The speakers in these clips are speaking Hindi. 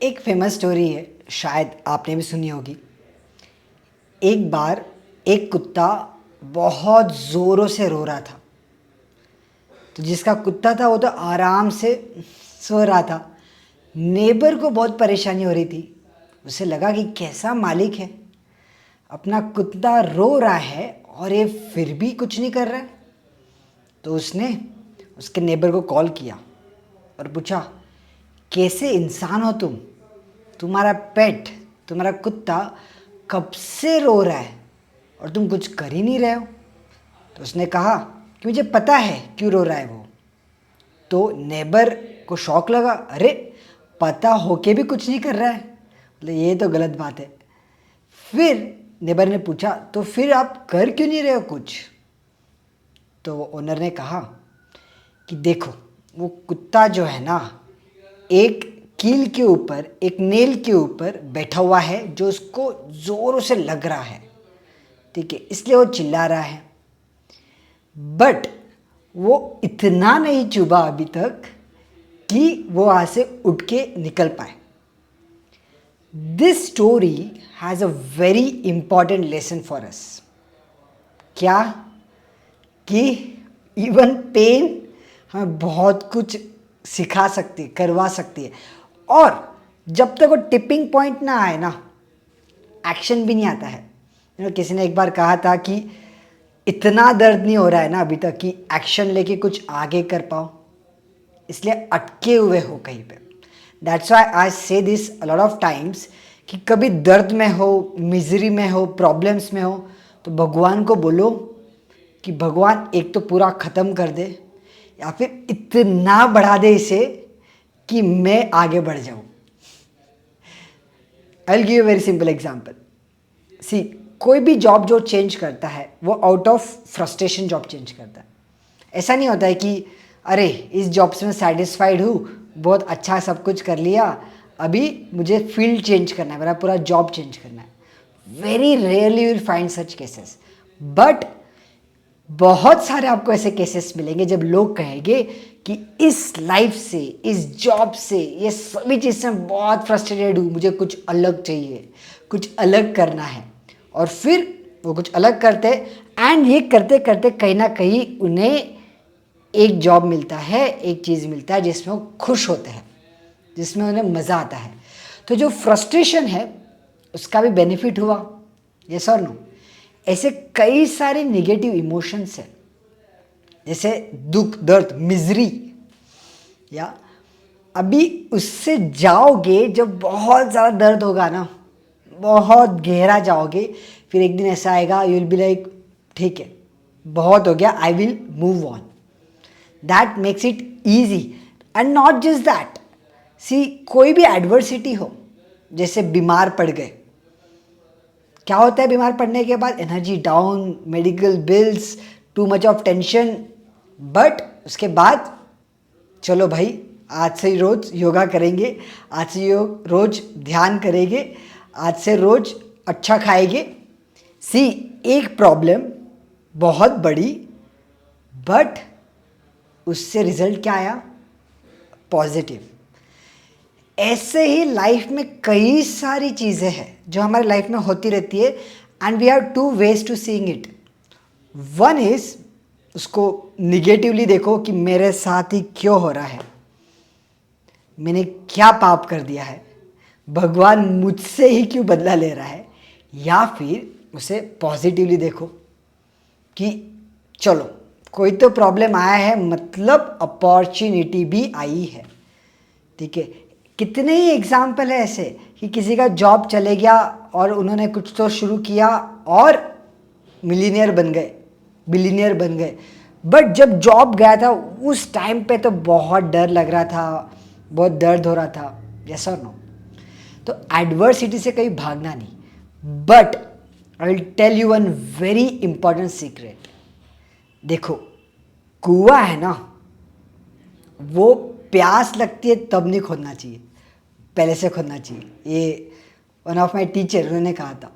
एक फेमस स्टोरी है, शायद आपने भी सुनी होगी। एक बार एक कुत्ता बहुत ज़ोरों से रो रहा था। तो जिसका कुत्ता था वो तो आराम से सो रहा था। नेबर को बहुत परेशानी हो रही थी। उसे लगा कि कैसा मालिक है, अपना कुत्ता रो रहा है और ये फिर भी कुछ नहीं कर रहा है। तो उसने उसके नेबर को कॉल किया और पूछा, कैसे इंसान हो तुम? तुम्हारा पेट, तुम्हारा कुत्ता कब से रो रहा है और तुम कुछ कर ही नहीं रहे हो। तो उसने कहा कि मुझे पता है क्यों रो रहा है वो। तो नेबर को शौक लगा, अरे पता होके भी कुछ नहीं कर रहा है, मतलब ये तो गलत बात है। फिर नेबर ने पूछा, तो फिर आप कर क्यों नहीं रहे हो कुछ? तो ओनर ने कहा कि देखो, वो कुत्ता जो है ना, एक कील के ऊपर, एक नेल के ऊपर बैठा हुआ है जो उसको ज़ोरों से लग रहा है, ठीक है, इसलिए वो चिल्ला रहा है। बट वो इतना नहीं चुभा अभी तक कि वो वहाँ से उठ के निकल पाए। This story has a very important lesson for us. क्या? कि इवन पेन हमें बहुत कुछ सिखा सकती है, करवा सकती है। और जब तक वो टिपिंग पॉइंट ना आए ना, एक्शन भी नहीं आता है। किसी ने एक बार कहा था कि इतना दर्द नहीं हो रहा है ना अभी तक कि एक्शन लेके कुछ आगे कर पाओ, इसलिए अटके हुए हो कहीं पे। दैट्स वाई आई से this a lot of times कि कभी दर्द में हो, मिजरी में हो, प्रॉब्लम्स में हो, तो भगवान को बोलो कि भगवान एक तो पूरा ख़त्म कर दे, या फिर इतना बढ़ा दे इसे कि मैं आगे बढ़ जाऊँ। I will give a very simple example. See, कोई भी जॉब जो चेंज करता है वो out of frustration job change करता है। ऐसा नहीं होता है कि अरे इस जॉब से मैं सेटिस्फाइड हूँ, बहुत अच्छा सब कुछ कर लिया, अभी मुझे फील्ड चेंज करना है, मेरा पूरा जॉब चेंज करना है। Very rarely will find such cases, but बहुत सारे आपको ऐसे केसेस मिलेंगे जब लोग कहेंगे कि इस लाइफ से, इस जॉब से, ये सभी चीज़ से मैं बहुत फ्रस्ट्रेटेड हूँ, मुझे कुछ अलग चाहिए, कुछ अलग करना है। और फिर वो कुछ अलग करते, एंड ये करते करते कहीं ना कहीं उन्हें एक जॉब मिलता है, एक चीज़ मिलता है जिसमें वो खुश होते हैं, जिसमें उन्हें मज़ा आता है। तो जो फ्रस्ट्रेशन है उसका भी बेनिफिट हुआ, यस और नो? ऐसे कई सारे नेगेटिव इमोशंस हैं, जैसे दुख, दर्द, मिजरी, या अभी उससे जाओगे जब बहुत ज़्यादा दर्द होगा ना, बहुत गहरा जाओगे, फिर एक दिन ऐसा आएगा, यू विल बी लाइक ठीक है, बहुत हो गया, I will move on. That makes it easy. And not just that, see, कोई भी एडवर्सिटी हो, जैसे बीमार पड़ गए, क्या होता है बीमार पड़ने के बाद? Energy down, medical bills, too much of tension. But उसके बाद चलो भाई, आज से रोज योगा करेंगे, आज से रोज ध्यान करेंगे, आज से रोज अच्छा खाएंगे। सी, एक प्रॉब्लम बहुत बड़ी, बट उससे रिजल्ट क्या आया? पॉजिटिव। ऐसे ही लाइफ में कई सारी चीज़ें हैं जो हमारे लाइफ में होती रहती है, and we have two ways to seeing it. One is, उसको निगेटिवली देखो कि मेरे साथ ही क्यों हो रहा है, मैंने क्या पाप कर दिया है, भगवान मुझसे ही क्यों बदला ले रहा है। या फिर उसे पॉजिटिवली देखो कि चलो कोई तो प्रॉब्लम आया है, मतलब अपॉर्चुनिटी भी आई है, ठीक है। कितने ही एग्जाम्पल है ऐसे कि किसी का जॉब चले गया और उन्होंने कुछ तो शुरू किया और मिलीनियर बन गए, बिलीनियर बन गए। बट जब जॉब गया था उस टाइम पे तो बहुत डर लग रहा था, बहुत दर्द हो रहा था, यस और नो? तो एडवर्सिटी से कहीं भागना नहीं। But I will tell you one very important secret. देखो, कुआं है ना, वो प्यास लगती है तब नहीं खोदना चाहिए, पहले से खोदना चाहिए। ये वन ऑफ माई टीचर उन्होंने कहा था,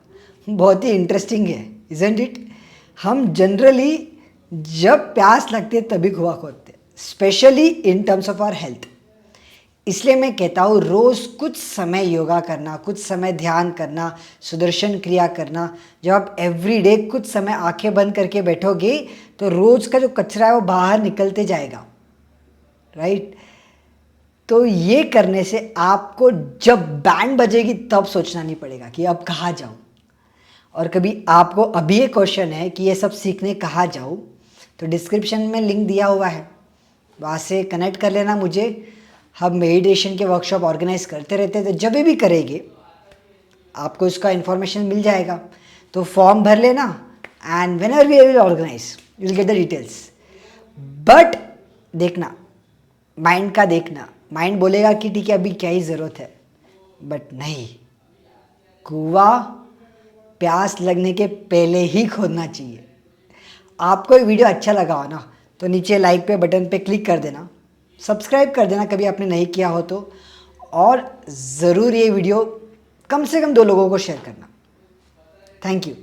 बहुत ही इंटरेस्टिंग है, इजंट इट? हम जनरली जब प्यास लगती है तभी कुआं खोदते हैं, specially in terms of our health. इसलिए मैं कहता हूँ रोज़ कुछ समय योगा करना, कुछ समय ध्यान करना, सुदर्शन क्रिया करना। जब आप एवरीडे कुछ समय आंखें बंद करके बैठोगे तो रोज़ का जो कचरा है वो बाहर निकलते जाएगा, राइट। तो ये करने से आपको जब बैंड बजेगी तब सोचना नहीं पड़ेगा कि अब कहाँ जाऊँ। और कभी आपको अभी ये क्वेश्चन है कि ये सब सीखने कहाँ जाऊँ, तो डिस्क्रिप्शन में लिंक दिया हुआ है, वहाँ से कनेक्ट कर लेना मुझे। हम मेडिटेशन के वर्कशॉप ऑर्गेनाइज करते रहते हैं, तो जब भी करेंगे आपको इसका इन्फॉर्मेशन मिल जाएगा। तो फॉर्म भर लेना and whenever we will organize you will get the details. But देखना, माइंड का देखना, माइंड बोलेगा कि ठीक है अभी क्या ही ज़रूरत है, बट नहीं, कुआं प्यास लगने के पहले ही खोदना चाहिए। आपको ये वीडियो अच्छा लगा हो ना तो नीचे लाइक पे बटन पे क्लिक कर देना, सब्सक्राइब कर देना कभी आपने नहीं किया हो तो, और ज़रूर ये वीडियो कम से कम 2 लोगों को शेयर करना। Thank you.